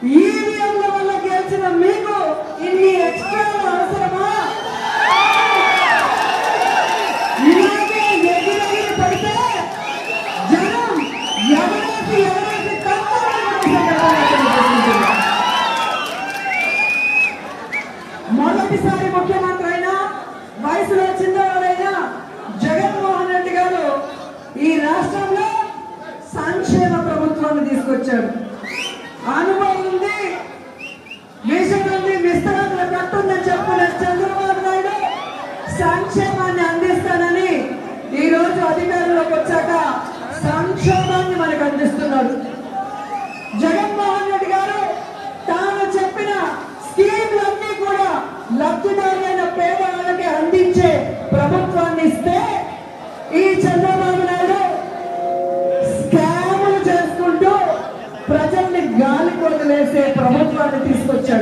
ఈవీఎంల వల్ల గెలిచిన మీకు ఇన్ని ఎక్స్ట్రా అవసరమా? ఇలాగే ఎగిరెగిరి పడితే జనం ఎవరేసి మొదటిసారి ముఖ్యమంత్రి అయినా, వయసులో చిన్నవాడైనా జగన్మోహన్ రెడ్డి గారు ఈ రాష్ట్రంలో సంక్షేమ ప్రభుత్వాన్ని తీసుకొచ్చాడు. అనుభవం ఉంది, విజన్ ఉంది, విస్తరణ కట్టుందని చెప్పిన చంద్రబాబు నాయుడు సంక్షేమాన్ని అందిస్తానని ఈ రోజు అధికారంలోకి వచ్చాక సంక్షేమాన్ని మనకు అందిస్తున్నాడు. జగన్మోహన్ రెడ్డి గారు తాను చెప్పిన స్కీమ్లన్నీ కూడా లబ్ధిదారులైన పేదవాళ్ళకి అందించే ప్రభుత్వాన్ని ఇస్తే ఈ చంద్రబాబు నాయుడు స్కాములు చేసుకుంటూ ప్రజల్ని గాలి కొదిలేసే ప్రభుత్వాన్ని తీసుకొచ్చాడు.